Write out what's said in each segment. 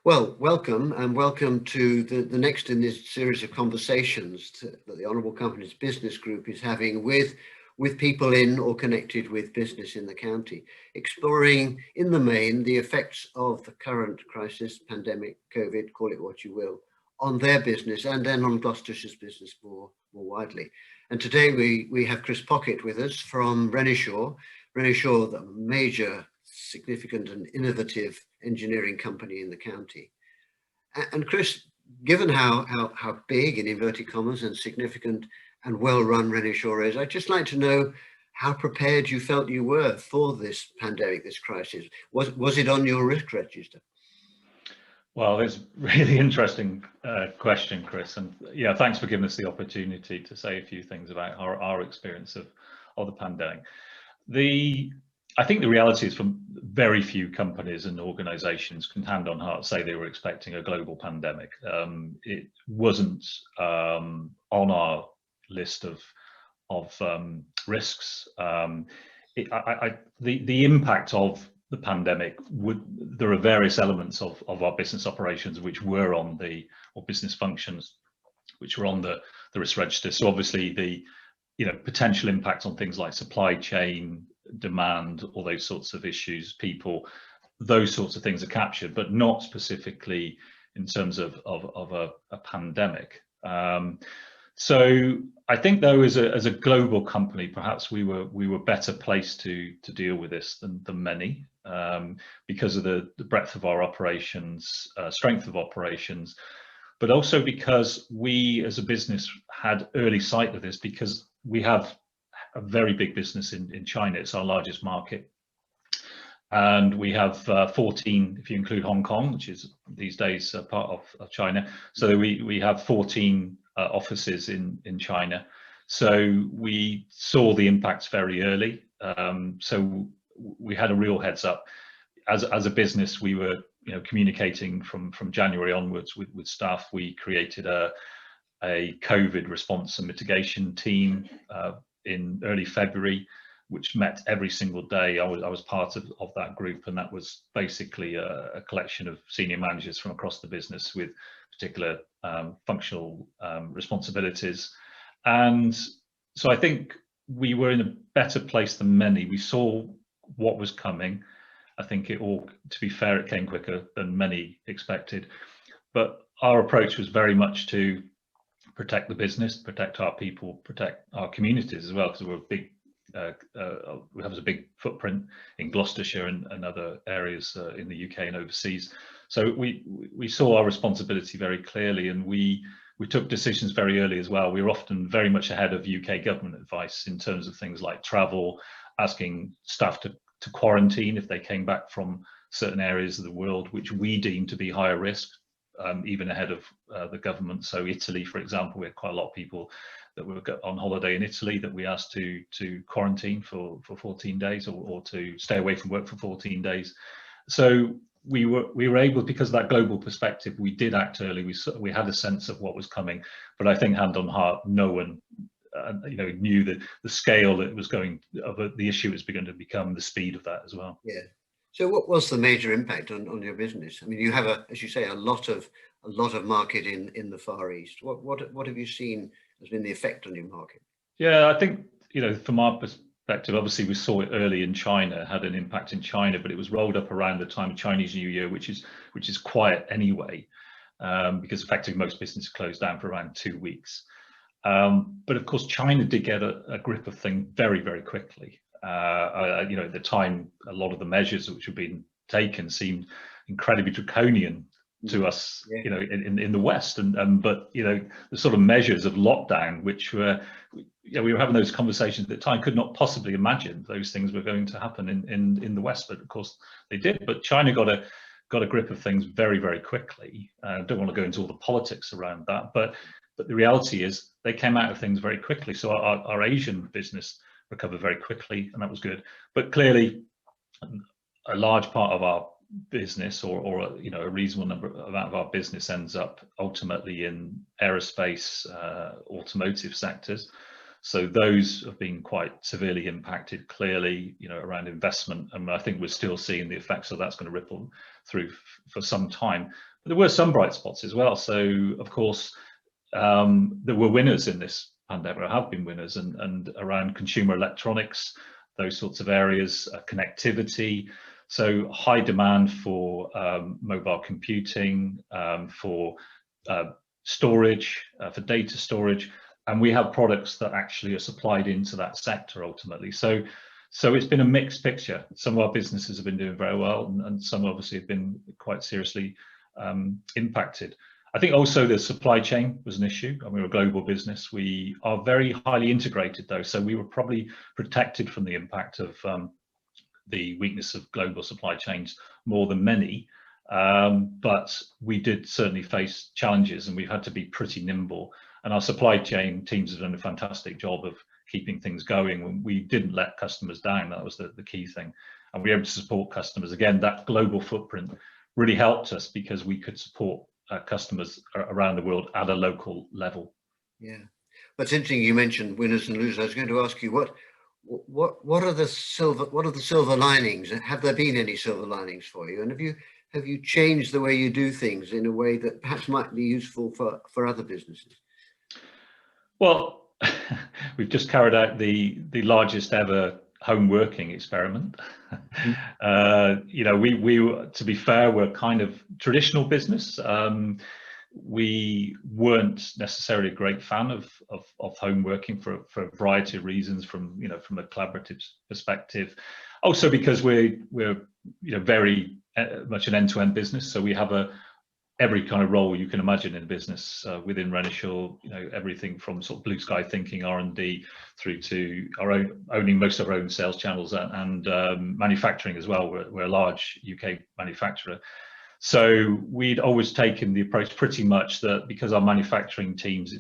Well, welcome and welcome to the next in this series of conversations that the Honourable Companies Business Group is having with people in or connected with business in the county, exploring in the main the effects of the current crisis, pandemic, COVID, call it what you will, on their business and then on Gloucestershire's business more widely. And today we have Chris Pockett with us from Renishaw. Renishaw, the major, significant and innovative engineering company in the county. And Chris, given how big, in inverted commas, and significant and well-run Renishaw is, I'd just like to know how prepared you felt you were for this pandemic, this crisis. Was it on your risk register? Well, it's a really interesting question, Chris, and yeah, thanks for giving us the opportunity to say a few things about our experience of the pandemic. I think the reality is, from very few companies and organizations can hand on heart say they were expecting a global pandemic. It wasn't on our list of risks. The impact of the pandemic there are various elements of our business operations which were on or business functions which were on the risk register. So obviously the potential impact on things like supply chain, demand, all those sorts of issues, people, those sorts of things are captured, but not specifically in terms of a pandemic. So I think, though, as a global company, perhaps we were better placed to deal with this than many, because of the breadth of our operations, strength of operations, but also because we as a business had early sight of this, because we have a very big business in China. It's our largest market, and we have 14, if you include Hong Kong, which is these days part of China. So we have 14 offices in China. So we saw the impacts very early. So we had a real heads up. As a business, we were communicating from January onwards with staff. We created a COVID response and mitigation team in early February, which met every single day. I was part of that group, and that was basically a collection of senior managers from across the business with particular functional responsibilities. And so I think we were in a better place than many. We saw what was coming. I think to be fair, it came quicker than many expected. But our approach was very much to protect the business, protect our people, protect our communities as well, because we're we have a big footprint in Gloucestershire and other areas in the UK and overseas. So we saw our responsibility very clearly, and we took decisions very early as well. We were often very much ahead of UK government advice in terms of things like travel, asking staff to quarantine if they came back from certain areas of the world which we deemed to be higher risk, even ahead of the government. So Italy, for example, we had quite a lot of people that were on holiday in Italy that we asked to quarantine for 14 days or to stay away from work for 14 days. So we were able, because of that global perspective, we did act early. We had a sense of what was coming, but I think hand on heart, no one knew the scale that it was going of the issue was going to become, the speed of that as well. Yeah. So what was the major impact on your business? I mean, you have as you say, a lot of market in the Far East. What have you seen has been the effect on your market? Yeah, I think from our perspective, obviously we saw it early in China, had an impact in China, but it was rolled up around the time of Chinese New Year, which is quiet anyway, because effectively most businesses closed down for around 2 weeks. But of course, China did get a grip of things very, very quickly. At the time, a lot of the measures which have been taken seemed incredibly draconian to us, yeah. In the West, but the sort of measures of lockdown, which we were having those conversations at the time, could not possibly imagine those things were going to happen in the West, but of course they did. But China got a grip of things very, very quickly. I don't want to go into all the politics around that, but the reality is they came out of things very quickly. So our Asian business recovered very quickly, and that was good. But clearly, a large part of our business, or a reasonable amount of our business, ends up ultimately in aerospace, automotive sectors. So those have been quite severely impacted, clearly, around investment. And I think we're still seeing the effects of that's going to ripple through for some time. There were some bright spots as well. So, of course, there were winners in this pandemic, or have been winners, and around consumer electronics, those sorts of areas, connectivity. So high demand for mobile computing, for storage, for data storage, and we have products that actually are supplied into that sector ultimately. So it's been a mixed picture. Some of our businesses have been doing very well, and some obviously have been quite seriously impacted. I think also the supply chain was an issue. I mean, we're a global business. We are very highly integrated though, so we were probably protected from the impact of the weakness of global supply chains more than many. But we did certainly face challenges, and we've had to be pretty nimble. And our supply chain teams have done a fantastic job of keeping things going. We didn't let customers down. That was the key thing. And we were able to support customers. Again, that global footprint really helped us because we could support customers around the world at a local level. Yeah, but it's interesting you mentioned winners and losers. I was going to ask you what are the silver linings? Have there been any silver linings for you? And have you changed the way you do things in a way that perhaps might be useful for other businesses? Well, we've just carried out the largest ever home working experiment. You know, we to be fair, we're kind of traditional business. We weren't necessarily a great fan of home working for a variety of reasons, from a collaborative perspective. Also because we're very much an end-to-end business, so we have every kind of role you can imagine in business within Renishaw. Everything from sort of blue sky thinking, R&D, through to owning most of our own sales channels and manufacturing as well. We're a large UK manufacturer. So we'd always taken the approach pretty much that because our manufacturing teams,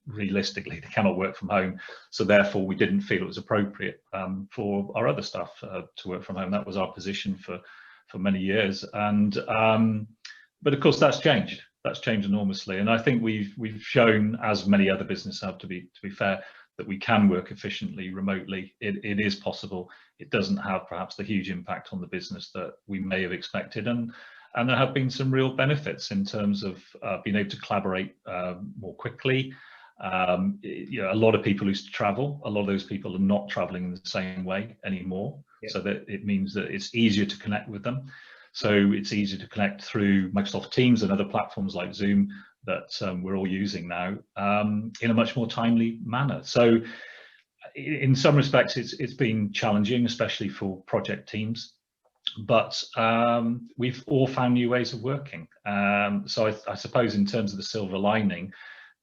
realistically, they cannot work from home, so therefore we didn't feel it was appropriate for our other staff to work from home. That was our position for many years, and but of course that's changed. That's changed enormously, and I think we've shown, as many other businesses have, to be fair, that we can work efficiently remotely. It is possible. It doesn't have perhaps the huge impact on the business that we may have expected, and there have been some real benefits in terms of being able to collaborate more quickly. A lot of people used to travel. A lot of those people are not traveling in the same way anymore. Yep. So that it means that it's easier to connect with them. So it's easier to connect through Microsoft Teams and other platforms like Zoom that we're all using now in a much more timely manner. So in some respects, it's been challenging, especially for project teams. But we've all found new ways of working. So I suppose in terms of the silver lining,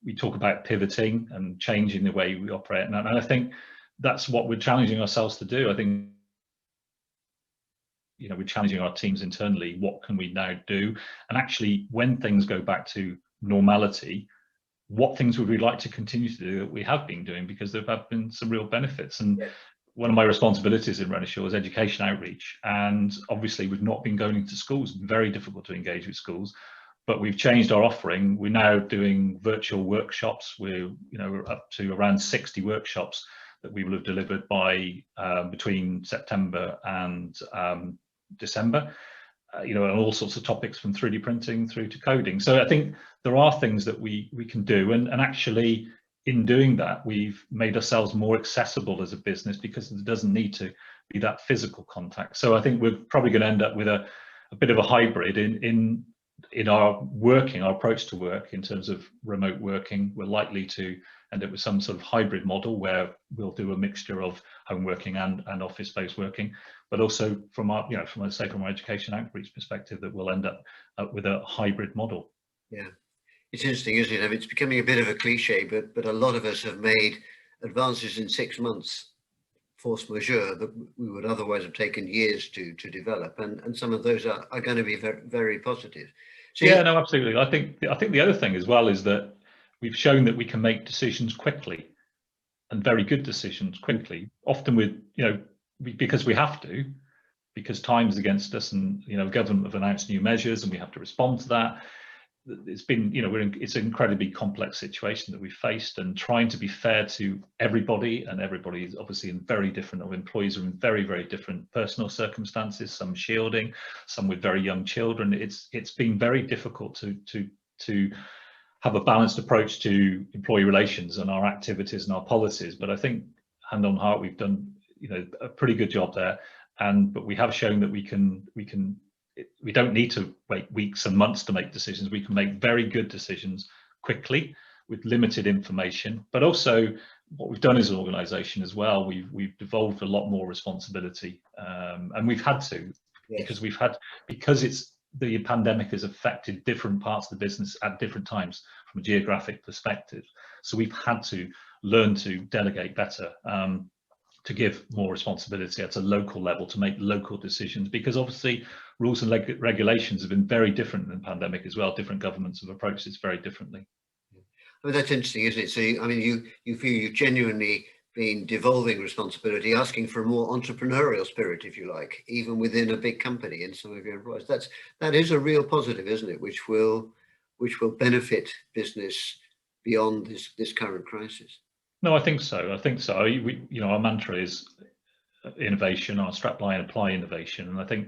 we talk about pivoting and changing the way we operate. And I think that's what we're challenging ourselves to do. I think we're challenging our teams internally. What can we now do? And actually, when things go back to normality, what things would we like to continue to do that we have been doing? Because there have been some real benefits. And one of my responsibilities in Renishaw is education outreach. And obviously, we've not been going into schools. It's very difficult to engage with schools. But we've changed our offering. We're now doing virtual workshops. We're up to around 60 workshops that we will have delivered by between September and December. On all sorts of topics, from 3D printing through to coding. So I think there are things that we can do, and actually in doing that, we've made ourselves more accessible as a business because it doesn't need to be that physical contact. So I think we're probably going to end up with a bit of a hybrid in our working, our approach to work in terms of remote working. We're likely to end up with some sort of hybrid model where we'll do a mixture of home working and office-based working, but also from our education outreach perspective, that we'll end up with a hybrid model. Yeah, it's interesting, isn't it? I mean, it's becoming a bit of a cliche, but a lot of us have made advances in 6 months, force majeure, that we would otherwise have taken years to develop, and some of those are going to be very, very positive. So yeah, no, absolutely. I think the other thing as well is that we've shown that we can make decisions quickly, and very good decisions quickly, often with because we have to, because time's against us, and government have announced new measures and we have to respond to that. it's been, you know, it's an incredibly complex situation that we've faced, and trying to be fair to everybody, and everybody is obviously in very different, or employees are in very, very different personal circumstances, some shielding, some with very young children. It's been very difficult to have a balanced approach to employee relations and our activities and our policies. But I think, hand on heart, we've done, you know, a pretty good job there. But we have shown that we don't need to wait weeks and months to make decisions. We can make very good decisions quickly with limited information. But also, what we've done as an organisation as well, we've devolved a lot more responsibility, and we've had to, yes, because the pandemic has affected different parts of the business at different times from a geographic perspective. So we've had to learn to delegate better, to give more responsibility at a local level, to make local decisions, because obviously rules and regulations have been very different in the pandemic as well. Different governments have approached this very differently. I mean, that's interesting, isn't it? So, I mean, you feel you've genuinely been devolving responsibility, asking for a more entrepreneurial spirit, if you like, even within a big company and some of your employees. That is a real positive, isn't it? Which will benefit business beyond this current crisis. No, I think so. I think so. You know, our mantra is innovation. Our strapline, apply innovation, and I think,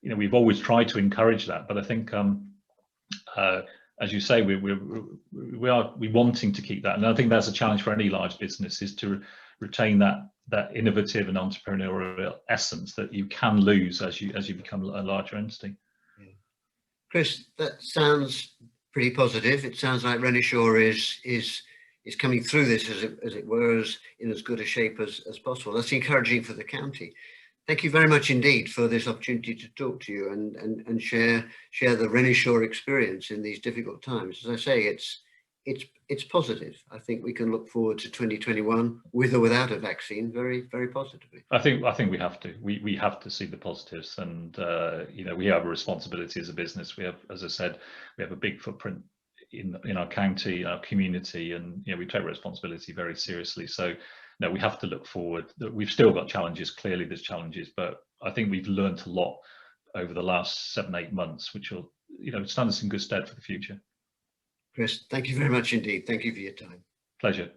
you know, we've always tried to encourage that. But I think, as you say, we're wanting to keep that, and I think that's a challenge for any large business, is to retain that innovative and entrepreneurial essence that you can lose as you become a larger entity. Yeah. Chris, that sounds pretty positive. It sounds like Renishaw is coming through this, as it were, in as good a shape as possible. That's encouraging for the county. Thank you very much indeed for this opportunity to talk to you and share the Renishaw experience in these difficult times. As I say, it's positive. I think we can look forward to 2021 with or without a vaccine very, very positively. I think we have to. We have to see the positives, and you know, we have a responsibility as a business. We have, as I said, we have a big footprint in our county, our community, and, you know, we take responsibility very seriously. So no, we have to look forward. We've still got challenges. Clearly there's challenges, but I think we've learned a lot over the last 7-8 months, which will, you know, stand us in good stead for the future. Chris, thank you very much indeed. Thank you for your time. Pleasure.